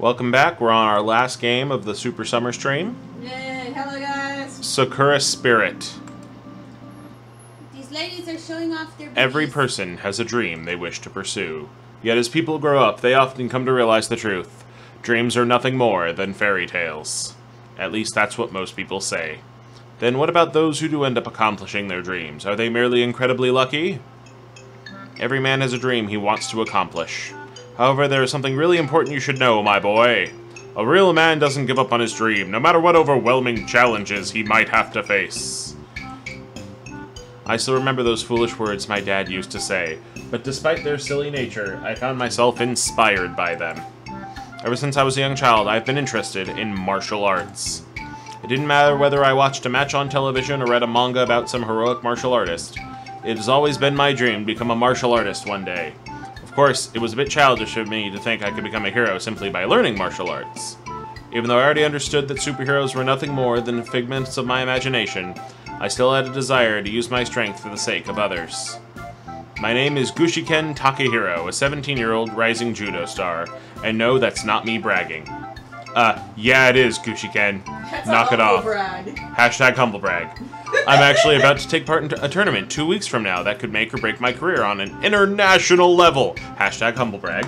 Welcome back. We're on our last game of the Super Summer stream. Yay, hello guys. Sakura Spirit. These ladies are showing off their Every booties. person has a dream they wish to pursue. Yet as people grow up, they often come to realize the truth. Dreams are nothing more than fairy tales. At least that's what most people say. Then what about those who do end up accomplishing their dreams? Are they merely incredibly lucky? Every man has a dream he wants to accomplish. However, there is something really important you should know, my boy. A real man doesn't give up on his dream, no matter what overwhelming challenges he might have to face. I still remember those foolish words my dad used to say, but despite their silly nature, I found myself inspired by them. Ever since I was a young child, I've been interested in martial arts. It didn't matter whether I watched a match on television or read a manga about some heroic martial artist. It has always been my dream to become a martial artist one day. Of course, it was a bit childish of me to think I could become a hero simply by learning martial arts. Even though I already understood that superheroes were nothing more than figments of my imagination, I still had a desire to use my strength for the sake of others. My name is Gushiken Takahiro, a 17-year-old rising judo star, and no, that's not me bragging. Yeah it is, Gushiken. Knock it off. Brag. Hashtag humble brag. I'm actually about to take part in a tournament 2 weeks from now that could make or break my career on an international level. Hashtag humble brag.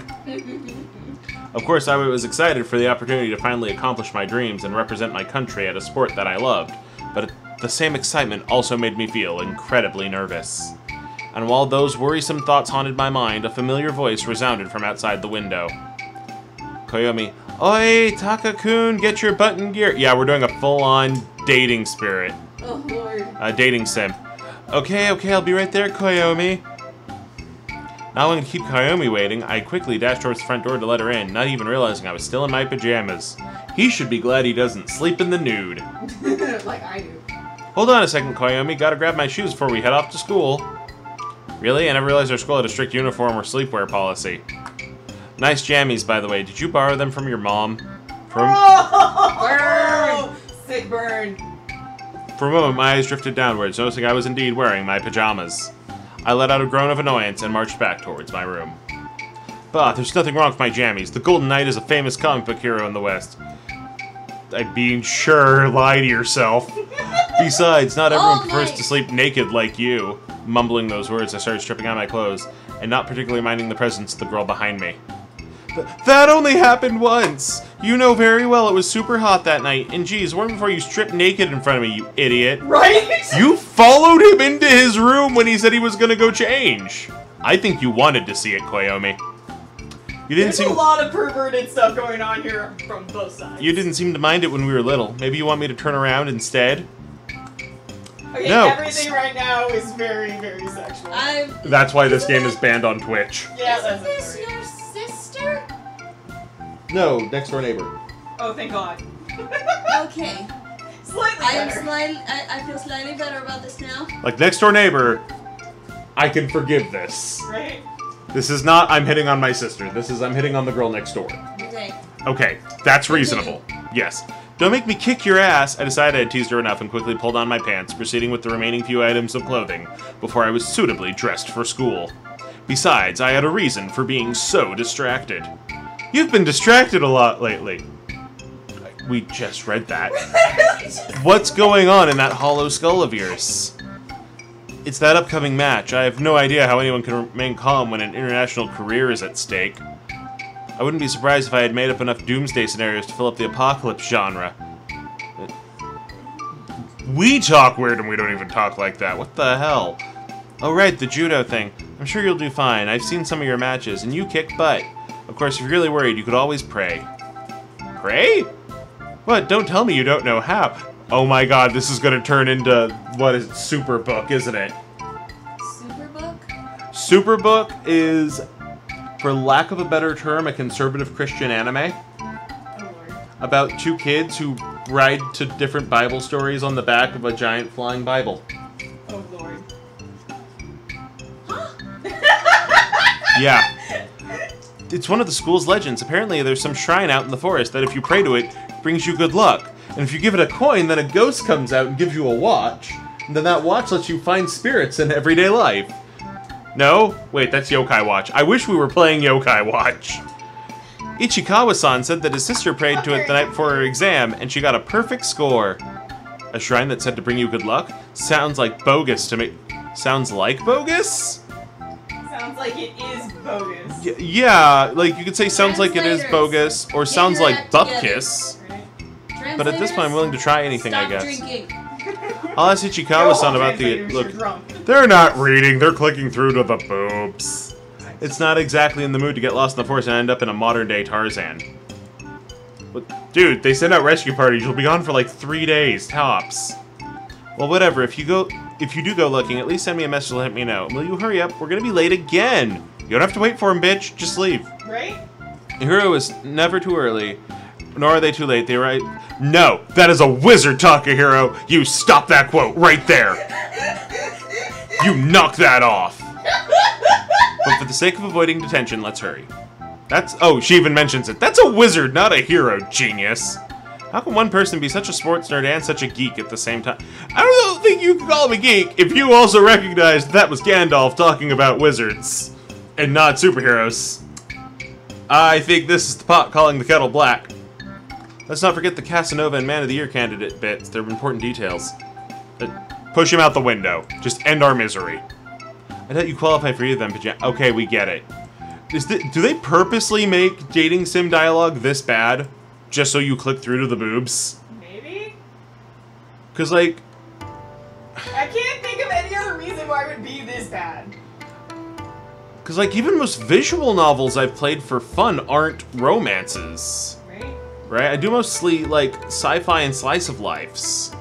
Of course, I was excited for the opportunity to finally accomplish my dreams and represent my country at a sport that I loved, but the same excitement also made me feel incredibly nervous. And while those worrisome thoughts haunted my mind, a familiar voice resounded from outside the window. Koyomi, oi, Taka-kun, get your butt in gear. Yeah, we're doing a full-on dating spirit. Oh lord. Dating sim. Okay, I'll be right there, Koyomi. Not wanting to keep Koyomi waiting, I quickly dashed towards the front door to let her in, not even realizing I was still in my pajamas. He should be glad he doesn't sleep in the nude. Like I do. Hold on a second, Koyomi. Gotta grab my shoes before we head off to school. Really? I never realized our school had a strict uniform or sleepwear policy. Nice jammies, by the way. Did you borrow them from your mom? Burn! Sick burn. For a moment, my eyes drifted downwards, noticing I was indeed wearing my pajamas. I let out a groan of annoyance and marched back towards my room. Bah, there's nothing wrong with my jammies. The Golden Knight is a famous comic book hero in the West. I mean, sure, lie to yourself. Besides, not everyone prefers to sleep naked like you. Mumbling those words, I started stripping on my clothes, and not particularly minding the presence of the girl behind me. That only happened once! You know very well it was super hot that night, and geez, weren't before you stripped naked in front of me, you idiot. Right? You followed him into his room when he said he was gonna go change. I think you wanted to see it, Koyomi. You didn't There's a lot of perverted stuff going on here from both sides. You didn't seem to mind it when we were little. Maybe you want me to turn around instead? Okay, No. everything right now is very, very sexual. That's why this game is banned on Twitch. Yeah, Isn't that's this sorry. your sister? No, next door neighbor. Oh, thank God. Okay. Slightly better. I feel slightly better about this now. Like, next door neighbor, I can forgive this. Right? This is not I'm hitting on my sister. This is I'm hitting on the girl next door. Okay. Okay, that's reasonable. Yes. Don't make me kick your ass. I decided I had teased her enough and quickly pulled on my pants, proceeding with the remaining few items of clothing before I was suitably dressed for school. Besides, I had a reason for being so distracted. You've been distracted a lot lately. We just read that. What's going on in that hollow skull of yours? It's that upcoming match. I have no idea how anyone can remain calm when an international career is at stake. I wouldn't be surprised if I had made up enough doomsday scenarios to fill up the apocalypse genre. We talk weird and we don't even talk like that. What the hell? Oh right, the judo thing. I'm sure you'll do fine. I've seen some of your matches, and you kick butt. Of course, if you're really worried, you could always pray. Pray? What? Don't tell me you don't know how. Oh my god, this is gonna turn into, what is it, Superbook, isn't it? Superbook? Superbook is, for lack of a better term, a conservative Christian anime Oh, Lord. about two kids who ride to different Bible stories on the back of a giant flying Bible. Oh, Lord. Yeah. It's one of the school's legends. Apparently there's some shrine out in the forest that if you pray to it, brings you good luck. And if you give it a coin, then a ghost comes out and gives you a watch. And then that watch lets you find spirits in everyday life. No? Wait, that's Yokai Watch. I wish we were playing Yokai Watch. Ichikawa-san said that his sister prayed to it the night before her exam, and she got a perfect score. A shrine that's said to bring you good luck? Sounds like bogus to me. Sounds like bogus? Sounds like it is bogus. Yeah, like you could say sounds like it is Translators, bogus, or get sounds your like act butt together. kiss. Right? But at this point, I'm willing to try anything, I Stop guess. drinking. I'll ask Ichikawa-san Go home, about the... translators, Look, you're drunk. they're not reading, they're clicking through to the boobs. It's not exactly in the mood to get lost in the forest and end up in a modern-day Tarzan. But, dude, they send out rescue parties. You'll be gone for like 3 days, tops. Well, whatever. If you do go looking, at least send me a message to let me know. Will you hurry up? We're gonna be late again. You don't have to wait for him, bitch. Just leave. Right? Hero is never too early, nor are they too late. They write... No, that is a wizard, Takahiro. You stop that quote right there. You knock that off. But for the sake of avoiding detention, let's hurry. That's... Oh, she even mentions it. That's a wizard, not a hero, genius. How can one person be such a sports nerd and such a geek at the same time? I don't think you can call him a geek if you also recognized that was Gandalf talking about wizards and not superheroes. I think this is the pot calling the kettle black. Let's not forget the Casanova and Man of the Year candidate bits. They're important details. Push him out the window. Just end our misery. I thought you qualify for either of them, but okay, we get it. Do they purposely make dating sim dialogue this bad? Just so you click through to the boobs? Maybe? Because, like... I can't think of any other reason why it would be this bad. Because, like, even most visual novels I've played for fun aren't romances. Right? Right? I do mostly, like, sci-fi and slice of lifes.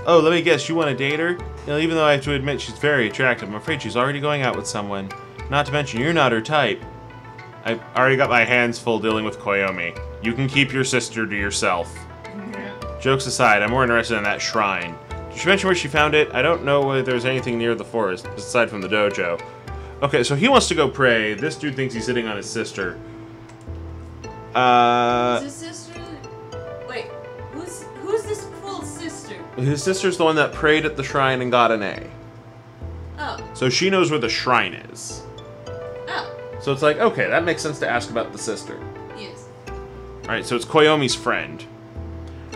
Oh, let me guess, you want to date her? You know, even though I have to admit she's very attractive, I'm afraid she's already going out with someone. Not to mention, you're not her type. I've already got my hands full dealing with Koyomi. You can keep your sister to yourself. Jokes aside, I'm more interested in that shrine. Did she mention where she found it? I don't know whether there's anything near the forest, aside from the dojo. Okay, so he wants to go pray. This dude thinks he's hitting on his sister. Is his sister? Wait, who's this full sister? His sister's the one that prayed at the shrine and got an A. Oh. So she knows where the shrine is. Oh. So it's like, okay, that makes sense to ask about the sister. Yes. Alright, so it's Koyomi's friend.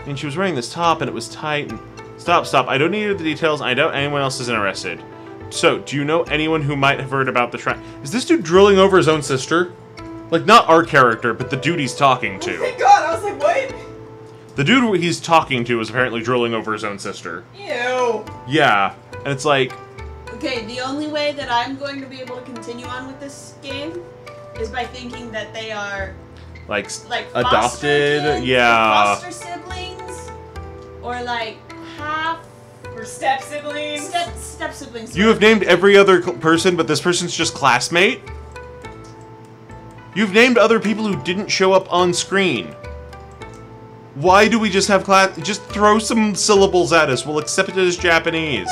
And she was wearing this top and it was tight and... Stop. I don't need the details. I doubt anyone else is interested. So, do you know anyone who might have heard about the shrine? Is this dude drooling over his own sister? Like, not our character, but the dude he's talking to. Oh my god, I was like, what? The dude he's talking to is apparently drooling over his own sister. Ew. Yeah, and it's like... Okay, the only way that I'm going to be able to continue on with this game is by thinking that they are like foster adopted, kids, yeah. or foster siblings, or like half Or step siblings. step siblings. You have named every other person, but this person's just classmate? You've named other people who didn't show up on screen. Why do we just have class? Just throw some syllables at us. We'll accept it as Japanese.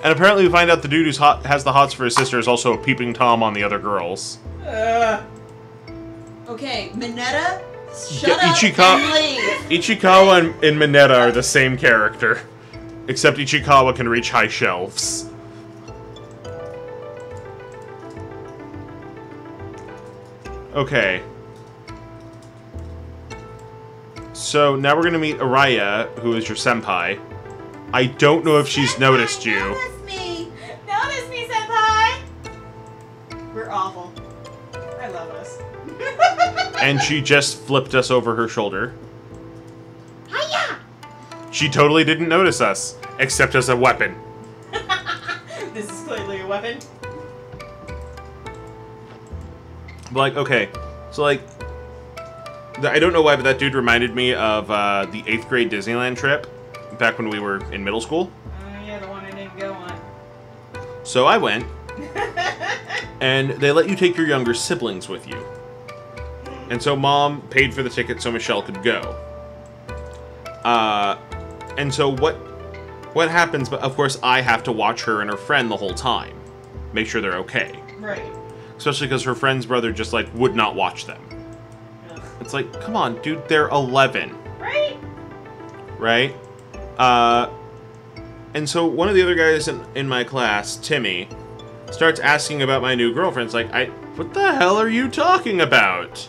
And apparently we find out the dude who's has the hots for his sister is also a peeping Tom on the other girls. Okay, Mineta, shut Yeah, up and leave. Ichikawa and Mineta are the same character. Except Ichikawa can reach high shelves. Okay. So now we're gonna meet Araya, who is your senpai. I don't know if she's noticed you. Notice me. Notice me, senpai! We're awful. I love us. And she just flipped us over her shoulder. Hiya! She totally didn't notice us, except as a weapon. This is clearly a weapon. Like, okay, so like, I don't know why, but that dude reminded me of the 8th grade Disneyland trip back when we were in middle school. Yeah, the one I didn't go on. So I went, and they let you take your younger siblings with you. And so Mom paid for the ticket so Michelle could go. And so what happens, but of course I have to watch her and her friend the whole time. Make sure they're okay. Right. Especially because her friend's brother just, like, would not watch them. Ugh. It's like, come on, dude, they're 11. Right? Right? And so one of the other guys in my class, Timmy, starts asking about my new girlfriend. It's like, what the hell are you talking about?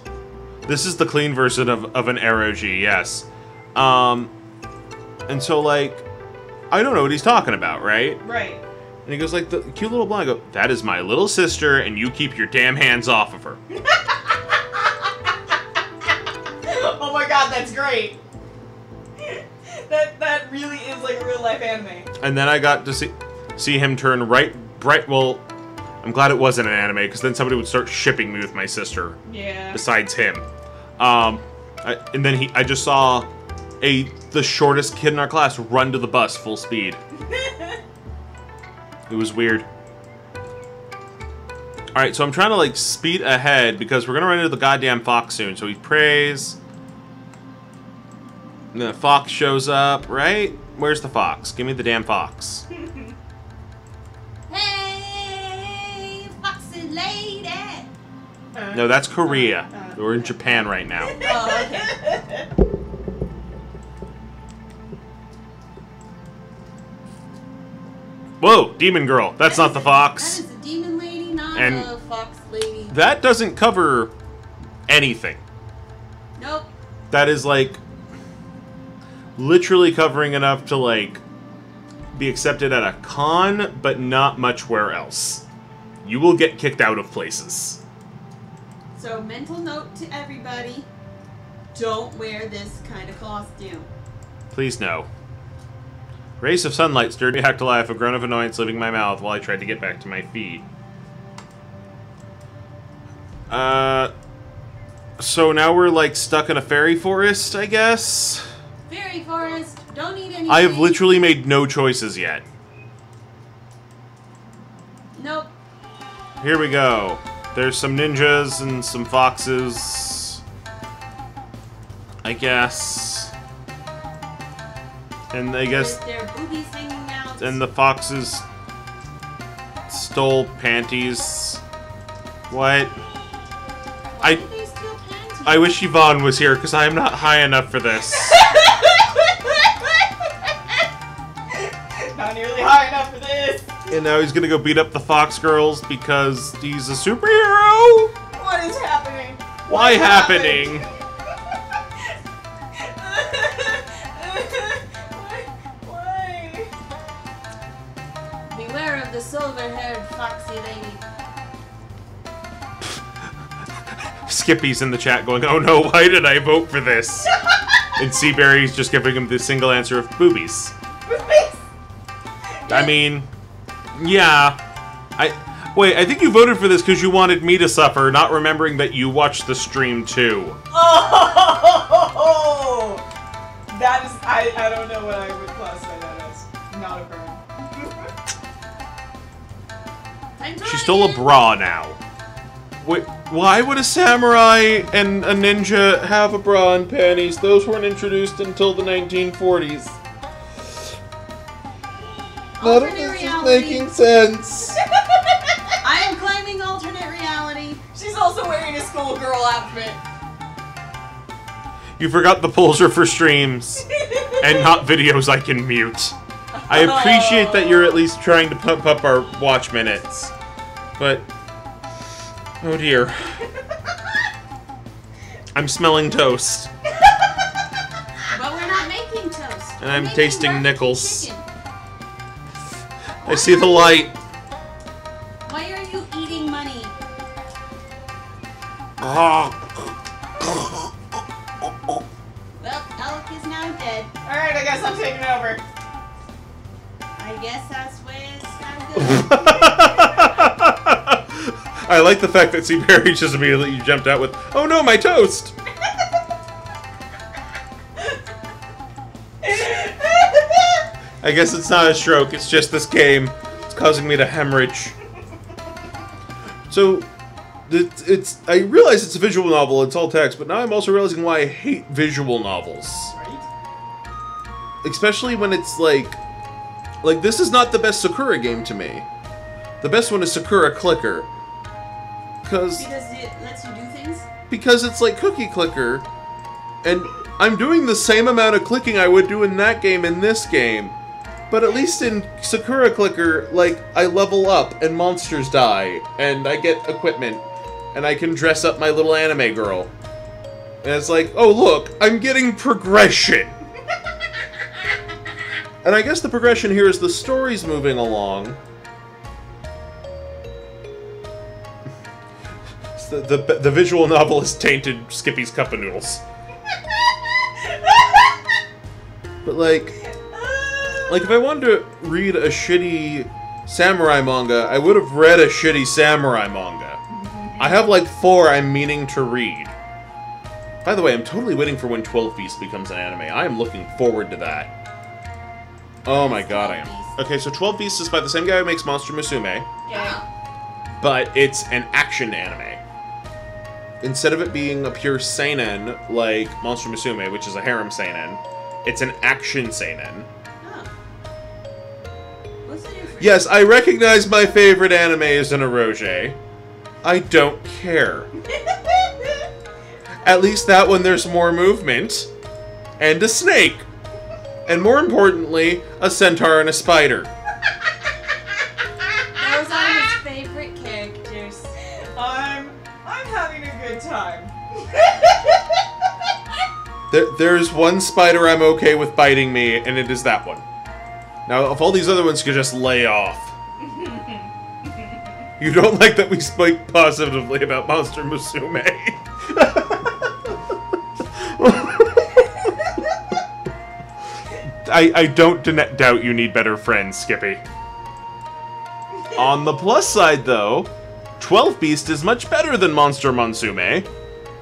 This is the clean version of an ROG, yes. And so, like, I don't know what he's talking about, right? Right. And he goes, like, the cute little blonde. I go, that is my little sister, and you keep your damn hands off of her. Oh my god, that's great. That really is like a real life anime. And then I got to see him turn bright. Well, I'm glad it wasn't an anime, because then somebody would start shipping me with my sister. Yeah. Besides him. And then I just saw the shortest kid in our class run to the bus full speed. It was weird. Alright, so I'm trying to, like, speed ahead, because we're gonna run into the goddamn fox soon. So he prays. And then the fox shows up, right? Where's the fox? Give me the damn fox. Hey, foxy lady. No, that's Korea. We're in Japan right now. Oh, okay. Whoa, demon girl. That's not the fox. That is a demon lady, not And a fox lady. that doesn't cover anything. Nope. That is, like, literally covering enough to, like, be accepted at a con, but not much where else. You will get kicked out of places. So, mental note to everybody, don't wear this kind of costume. Please no. Rays of sunlight stirred me back to life, a groan of annoyance leaving my mouth while I tried to get back to my feet. So now we're, like, stuck in a fairy forest, I guess? Fairy forest, don't eat anything. I have literally made no choices yet. Nope. Here we go. There's some ninjas and some foxes, I guess. And I guess... With their boobies hanging out. And the foxes stole panties. What? Why did they steal panties? I wish Yvonne was here, because I am not high enough for this. Not nearly high enough for this. And now he's gonna go beat up the fox girls because he's a superhero? What is happening? Why happening? Why? Beware of the silver-haired foxy lady. Skippy's in the chat going, oh no, why did I vote for this? And Seaberry's just giving him the single answer of boobies. Boobies! I mean, yeah. Wait, I think you voted for this because you wanted me to suffer, not remembering that you watched the stream too. Oh! That is, I don't know what I would classify that as. Not a burn. She's still a bra now. Wait, why would a samurai and a ninja have a bra and panties? Those weren't introduced until the 1940s. None of this is making sense. I am claiming alternate reality. She's also wearing a schoolgirl outfit. You forgot the polls are for streams and not videos I can mute. I appreciate that you're at least trying to pump up our watch minutes. But, oh dear. I'm smelling toast. But we're not making toast. And I'm We're making tasting barbecue nickels. chicken. I see the light. Why are you eating money? Oh. Well, Alec is now dead. Alright, I guess I'm taking over. I guess that's where it's gotta go. I like the fact that Seaberry just immediately jumped out with, oh no, my toast! I guess it's not a stroke, it's just this game. It's causing me to hemorrhage. So, I realize it's a visual novel, it's all text, but now I'm also realizing why I hate visual novels. Right? Especially when it's like, this is not the best Sakura game to me. The best one is Sakura Clicker. Because it lets you do things? Because it's like Cookie Clicker. And I'm doing the same amount of clicking I would do in that game in this game. But at least in Sakura Clicker, like, I level up and monsters die, and I get equipment, and I can dress up my little anime girl. And it's like, oh look, I'm getting progression! And I guess the progression here is the story's moving along. The visual novel is tainted Skippy's Cup of Noodles. But like if I wanted to read a shitty samurai manga, I would have read a shitty samurai manga. I have like 4 I'm meaning to read. By the way, I'm totally waiting for when 12 Beast becomes an anime. I am looking forward to that. Oh my god, I am. Okay, so 12 Beast is by the same guy who makes Monster Musume. Yeah. But it's an action anime. Instead of it being a pure seinen like Monster Musume, which is a harem seinen, it's an action seinen. Oh. What's the difference? Yes, I recognize my favorite anime is an eroge. I don't care. At least that one there's more movement. And a snake. And more importantly, a centaur and a spider. Those are his favorite characters. I'm having a good time. There's one spider I'm okay with biting me, and it is that one. Now, if all these other ones could just lay off. You don't like that we speak positively about Monster Musume. I don't doubt you need better friends, Skippy. On the plus side, though, 12 Beast is much better than Monster Musume,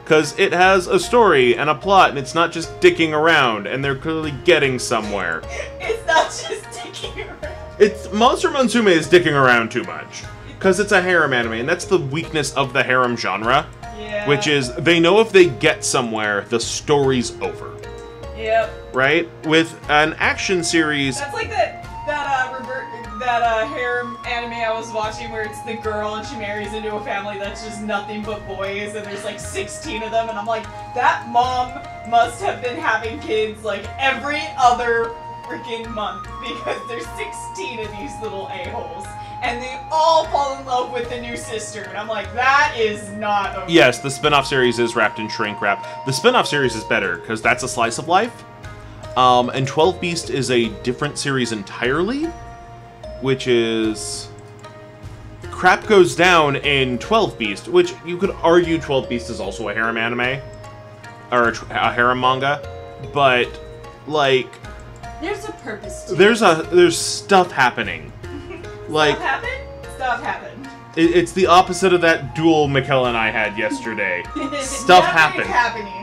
because it has a story and a plot, and it's not just dicking around, and they're clearly getting somewhere. It's not just dicking around. Monster Musume is dicking around too much, because it's a harem anime, and that's the weakness of the harem genre, Yeah. which is they know if they get somewhere, the story's over. Yep. Right? With an action series... That's like that harem anime I was watching where it's the girl and she marries into a family that's just nothing but boys and there's like 16 of them and I'm like, that mom must have been having kids like every other freaking month because there's 16 of these little a-holes and they all fall in love with the new sister and I'm like, that is not okay. Yes, the spin-off series is wrapped in shrink wrap. The spin-off series is better because that's a slice of life. And 12 Beast is a different series entirely, which is... Crap goes down in 12 Beast, which you could argue 12 Beast is also a harem anime, or a harem manga, but, like... There's a purpose to it. There's stuff happening. Like... Stuff happened? Stuff happened. It's the opposite of that duel Michaela and I had yesterday. Stuff happened. Happening.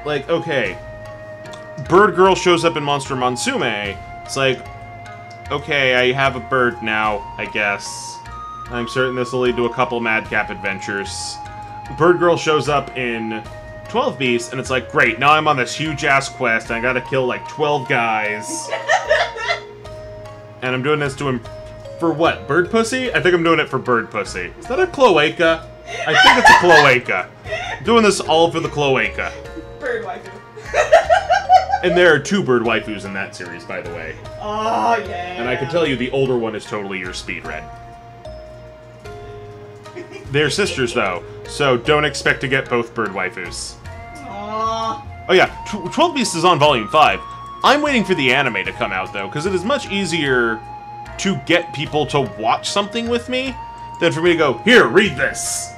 Like, okay, Bird Girl shows up in Monster Musume. It's like, okay, I have a bird now, I guess. I'm certain this will lead to a couple Madcap adventures. Bird Girl shows up in 12 Beasts, and it's like, great, now I'm on this huge-ass quest, and I gotta kill, like, 12 guys. And I'm doing this to him for what, bird pussy? I think I'm doing it for bird pussy. Is that a cloaca? I think it's a cloaca. I'm doing this all for the cloaca. Bird waifu. And there are 2 bird waifus in that series, by the way. Oh, yeah. And I can tell you the older one is totally your speed red. They're sisters, though, so don't expect to get both bird waifus. Aww. Oh yeah, 12 Beasts is on Volume 5. I'm waiting for the anime to come out, though, because it is much easier to get people to watch something with me than for me to go, here, read this!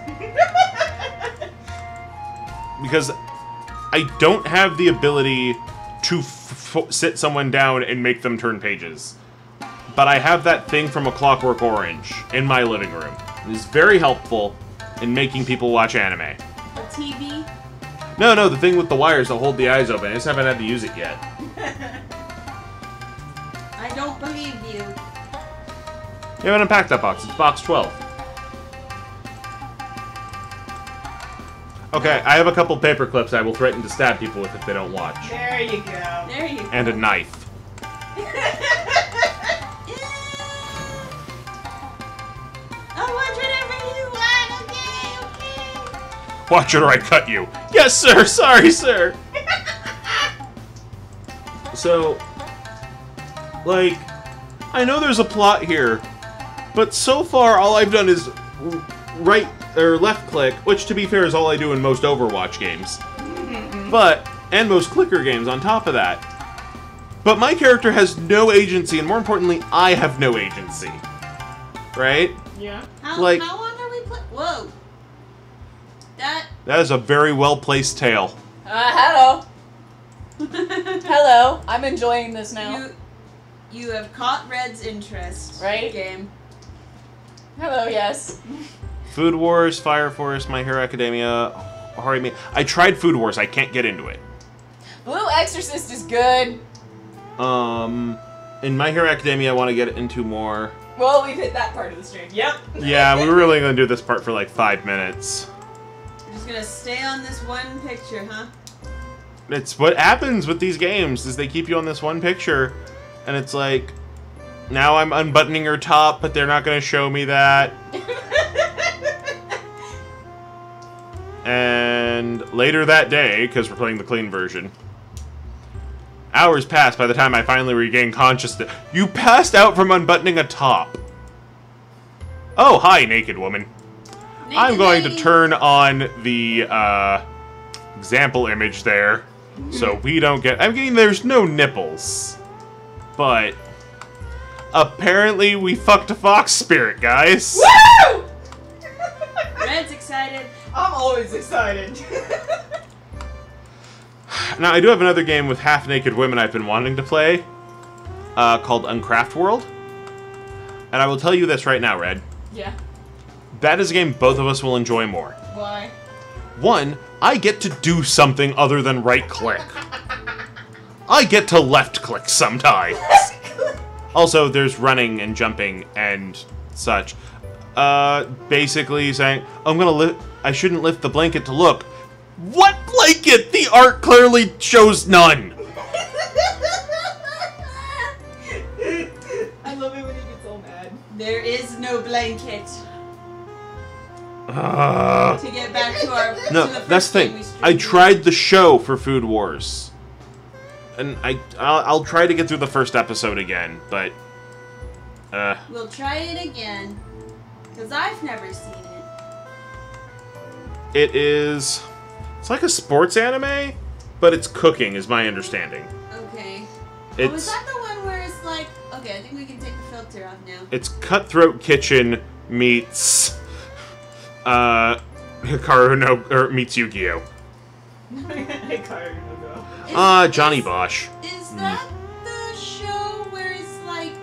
Because I don't have the ability to sit someone down and make them turn pages. But I have that thing from A Clockwork Orange in my living room. It is very helpful in making people watch anime. A TV? No, the thing with the wires that hold the eyes open. I just haven't had to use it yet. I don't believe you. You haven't unpacked that box. It's box 12. Okay, I have a couple paper clips I will threaten to stab people with if they don't watch. There you go. There you go. And a knife. I'll watch whatever you want, okay? Watch it or I cut you. Yes, sir. Sorry, sir. So, like, I know there's a plot here, but so far all I've done is right or left click, which to be fair is all I do in most Overwatch games. And most clicker games on top of that. But my character has no agency, and more importantly, I have no agency. Right? Yeah. How Like- long are we Whoa. That is a very well-placed tail. Hello. Hello. I'm enjoying this now. You have caught Red's interest. Right? Game. Hello, yes. Food Wars, Fire Force, My Hero Academia, Horimi. I tried Food Wars, I can't get into it. Blue Exorcist is good. In My Hero Academia, I want to get into more. Well, we've hit that part of the stream. Yep. Yeah, we were really going to do this part for like 5 minutes. We're just gonna stay on this one picture, huh? It's what happens with these games, is they keep you on this one picture, and it's like, now I'm unbuttoning her top, but they're not going to show me that. And later that day, because we're playing the clean version, hours passed by the time I finally regained consciousness. You passed out from unbuttoning a top. Oh, hi, naked woman. I'm going to turn on the example image there, so we don't get... I mean, there's no nipples, but apparently we fucked a fox spirit, guys. Woo! Red's excited. I'm always excited. Now, I do have another game with half-naked women I've been wanting to play, called Uncraft World. And I will tell you this right now, Red. Yeah. That is a game both of us will enjoy more. Why? One, I get to do something other than right-click. I get to left-click sometimes. Also, there's running and jumping and such. Basically saying, I shouldn't lift the blanket to look. What blanket? The art clearly shows none. I love it when he gets all mad. There is no blanket. To get back to our... No, to the that's first the game thing. we streamed. I tried the show for Food Wars. And I'll try to get through the first episode again, but... We'll try it again. Because I've never seen it. It is... It's like a sports anime, but it's cooking, is my understanding. Okay. It's... Oh, is that the one where it's like... Okay, I think we can take the filter off now. It's Cutthroat Kitchen meets... Hikaru no... or meets Yu-Gi-Oh! Johnny Bosch. Is that the show where it's like...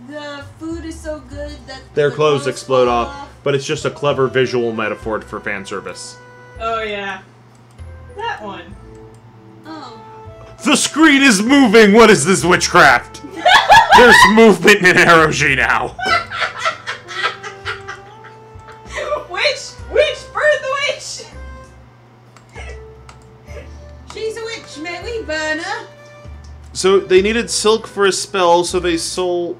The food is so good that... Their the clothes explode fall off, but it's just a clever visual metaphor for fan service. Oh, yeah. That one. Oh. The screen is moving! What is this witchcraft? There's movement in Eroji now. Witch! Burn the witch! She's a witch, may we burn her? So they needed silk for a spell, so they sold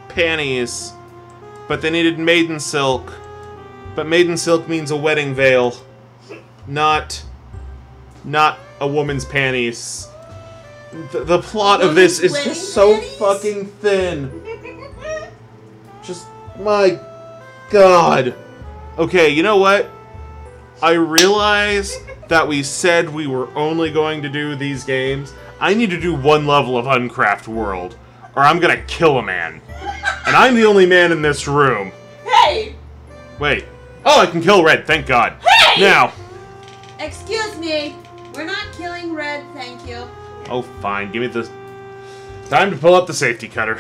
panties. But they needed maiden silk. But maiden silk means a wedding veil. Not a woman's panties. The plot of this is just so fucking thin. Just, my God. Okay, you know what? I realize that we said we were only going to do these games. I need to do one level of Uncraft World, or I'm gonna kill a man. And I'm the only man in this room. Hey! Wait. Oh, I can kill Red, thank God. Hey! Now. Excuse me. We're not killing Red, thank you. Oh, fine. Give me the... Time to pull up the safety cutter.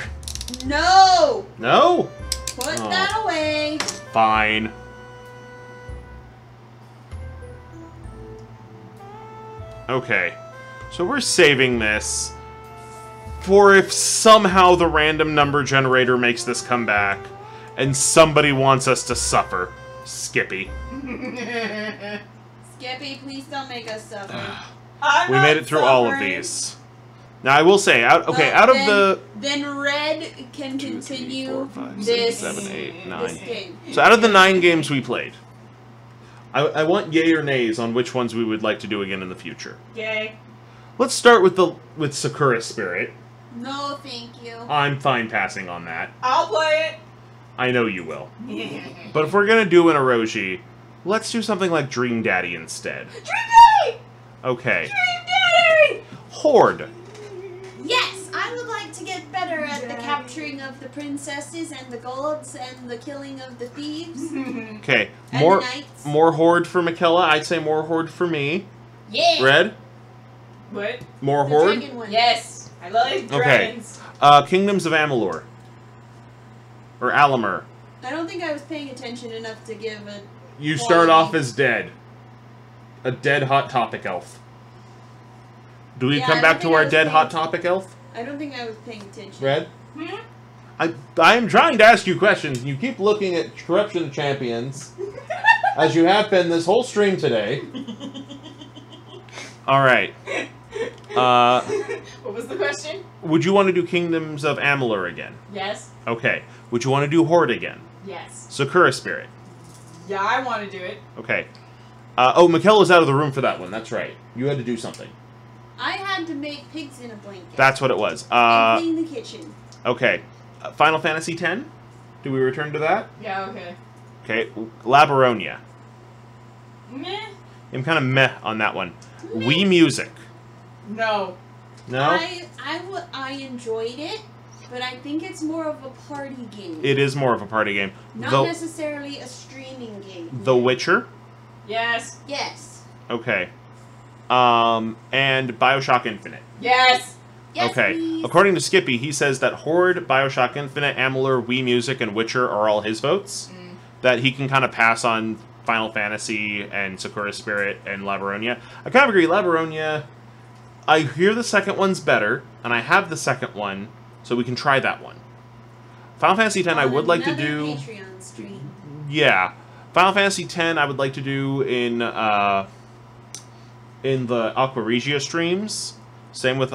No! No? Put that away. Fine. Okay. So we're saving this for if somehow the random number generator makes this come back and somebody wants us to suffer. Skippy. Skippy, please don't make us suffer. We made it through all of these. Now I will say, out of the... Then Red can 2, 3, continue 4, 5, 6, this, 7, 8, 9. this game. So out of the 9 games we played, I want yay or nays on which ones we would like to do again in the future. Yay. Let's start with Sakura Spirit. No, thank you. I'm fine passing on that. I'll play I know you will. it. But if we're gonna do an Orochi, let's do something like Dream Daddy instead. Dream Daddy! Okay. Dream Daddy! Horde. Yes, I would like to get better at the capturing of the princesses and the golds and the killing of the thieves. Okay. And More the knights. more Horde for Mikella. I'd say more Horde for me. Yeah. Red. What? More The Horde. dragon one. Yes. I like dragons. Kingdoms of Amalur. Or Alamur. I don't think I was paying attention enough to give a... You start quality. off as dead. A dead Hot Topic elf. Do we Yeah, come I back don't to think I our was dead paying Hot Topic elf? I don't think I was paying attention. Red? Hmm? I am trying to ask you questions, and you keep looking at Corruption Champions, as you have been this whole stream today. Alright. What was the question? Would you want to do Kingdoms of Amalur again? Yes. Okay. Would you want to do Horde again? Yes. Sakura Spirit. Yeah, I want to do it. Okay. Oh, Mikkel was out of the room for that one. That's right. You had to do something. I had to make pigs in a blanket. That's what it was. And clean the kitchen. Okay. Final Fantasy X? Do we return to that? Yeah, okay. Okay. Labyronia. Meh. I'm kind of meh on that one. Wii Music. No. No? I enjoyed it, but I think it's more of a party game. It is more of a party game. Not necessarily a streaming game. The Witcher? Yes. Yes. Okay. And Bioshock Infinite. Yes. Yes, Okay. please. According to Skippy, he says that Horde, Bioshock Infinite, Amalur, Wii Music, and Witcher are all his votes. That he can kind of pass on Final Fantasy and Sakura Spirit and Labyronia. I kind of agree. Labyronia, I hear the second one's better, and I have the second one, so we can try that one. Final Fantasy X, I would like to Another do... Patreon stream. Yeah. Final Fantasy X, I would like to do in the Aqua Regia streams. Same with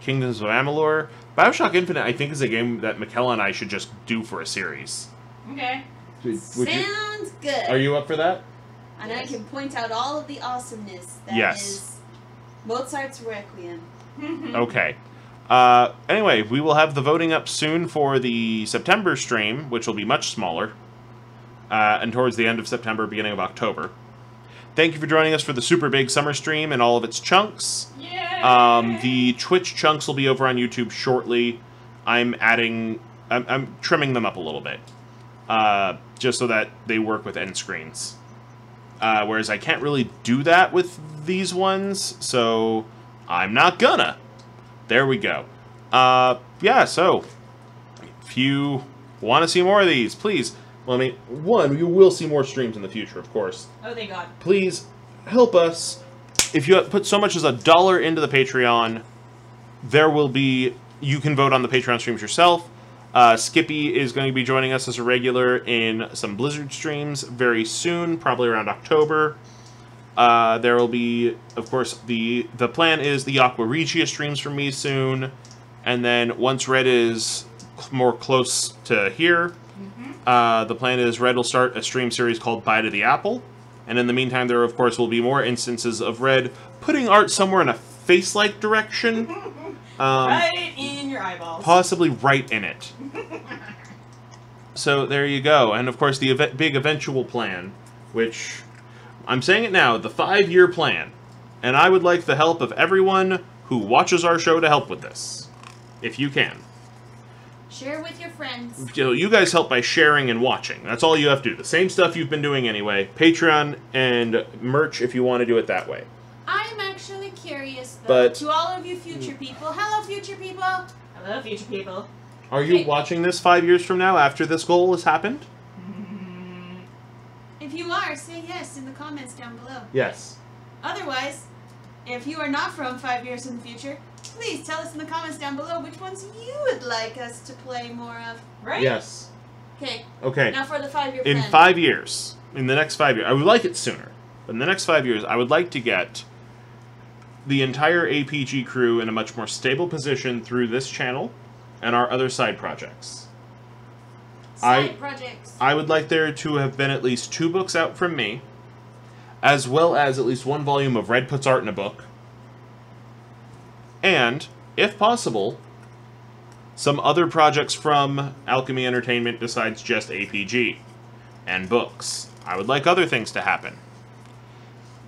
Kingdoms of Amalur. Bioshock Infinite, I think, is a game that Mikella and I should just do for a series. Okay. Sounds good. Are you up for that? And I can point out all of the awesomeness that Yes. is Mozart's Requiem. Okay. Anyway, we will have the voting up soon for the September stream, which will be much smaller. And towards the end of September, beginning of October. Thank you for joining us for the super big summer stream and all of its chunks. Yay! The Twitch chunks will be over on YouTube shortly. I'm trimming them up a little bit. Just so that they work with end screens. Whereas I can't really do that with these ones, so I'm not gonna. There we go. Yeah, so if you want to see more of these, please. Well, I mean, one, you will see more streams in the future, of course. Oh, thank God. Please help us. If you put so much as $1 into the Patreon, there will be... You can vote on the Patreon streams yourself. Skippy is going to be joining us as a regular in some Blizzard streams very soon, probably around October. There will be, of course, the plan is the Aqua Regia streams for me soon. And then once Red is more close to here, the plan is Red will start a stream series called Bite of the Apple. And in the meantime, there, of course, will be more instances of Red putting art somewhere in a face-like direction. Right in your eyeballs. Possibly right in it. So there you go. And of course the big eventual plan, which I'm saying it now, the 5-year plan. And I would like the help of everyone who watches our show to help with this. If you can. Share with your friends. You guys help by sharing and watching. That's all you have to do. The same stuff you've been doing anyway. Patreon and merch if you want to do it that way. I'm actually curious, though, But- to all of you future people. Hello, future people. Hello, future people. Are you Okay. watching this 5 years from now after this goal has happened? If you are, say yes in the comments down below. Yes. Otherwise, if you are not from 5 years in the future, please tell us in the comments down below which ones you would like us to play more of. Right? Yes. Okay, Okay. now for the 5-year In plan. 5 years, in the next 5 years, I would like it sooner, but in the next 5 years, I would like to get the entire APG crew in a much more stable position through this channel and our other side projects. Side projects. I would like there to have been at least 2 books out from me, as well as at least 1 volume of Red Puts Art in a Book, And, if possible, some other projects from Alchemy Entertainment besides just APG and books. I would like other things to happen.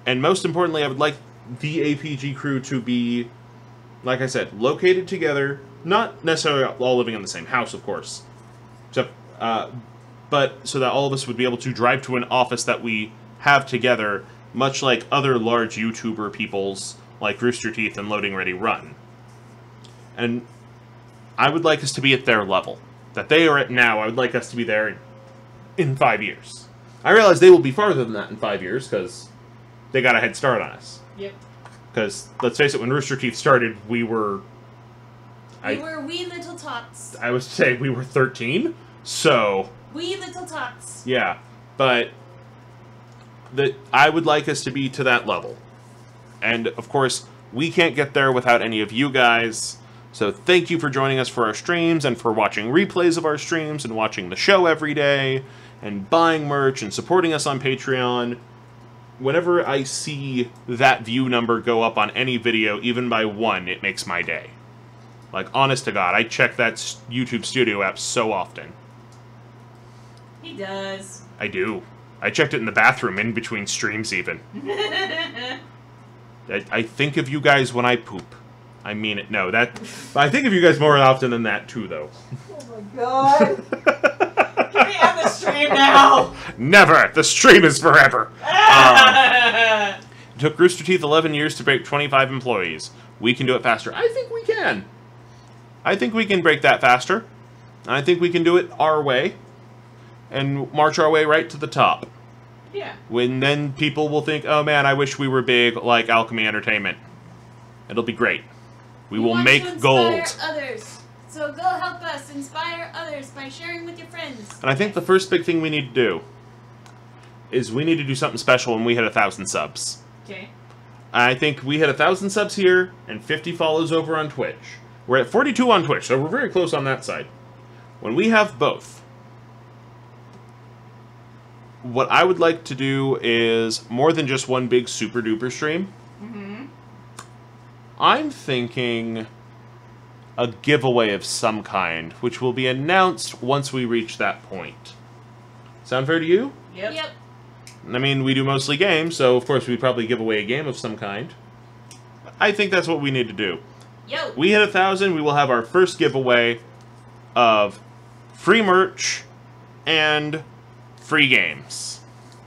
And most importantly, I would like the APG crew to be, like I said, located together, not necessarily all living in the same house, of course, except, but so that all of us would be able to drive to an office that we have together, much like other large YouTuber peoples like Rooster Teeth and Loading Ready Run. And I would like us to be at their level that they are at now. I would like us to be there in 5 years. I realize they will be farther than that in 5 years because they got a head start on us. Yep. Because, let's face it, when Rooster Teeth started, we were... We were wee little tots. I was to say we were 13, so... Wee little tots. Yeah, but I would like us to be to that level. And, of course, we can't get there without any of you guys. So thank you for joining us for our streams and for watching replays of our streams and watching the show every day and buying merch and supporting us on Patreon. Whenever I see that view number go up on any video, even by 1, it makes my day. Like, honest to God, I check that YouTube Studio app so often. He does. I do. I checked it in the bathroom in between streams even. I think of you guys when I poop. I mean it. No, I think of you guys more often than that, too, though. Oh my god. Can we end the stream now? Never! The stream is forever! It took Rooster Teeth 11 years to break 25 employees. We can do it faster. I think we can. I think we can break that faster. I think we can do it our way. And march our way right to the top. Yeah. When then people will think, oh man, I wish we were big like Alchemy Entertainment. It'll be great. We will make gold. Others. So go help us inspire others by sharing with your friends. And I think the first big thing we need to do is we need to do something special when we hit 1,000 subs. Okay. I think we hit 1,000 subs here and 50 follows over on Twitch. We're at 42 on Twitch, so we're very close on that side. When we have both, what I would like to do is more than just one big super duper stream. Mm-hmm. I'm thinking a giveaway of some kind, which will be announced once we reach that point. Sound fair to you? Yep. I mean, we do mostly games, so of course we'd probably give away a game of some kind. I think that's what we need to do. Yo. We hit 1,000, we will have our first giveaway of free merch and free games.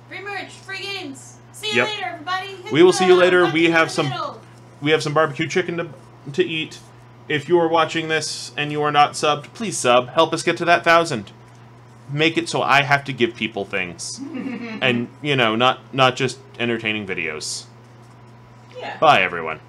Free merch, free games. See you later, everybody. Hit We will see you later. button We in have the some middle. barbecue chicken to eat. If you are watching this and you are not subbed, please sub. Help us get to that 1,000. Make it so I have to give people things. And, you know, not just entertaining videos. Yeah. Bye, everyone.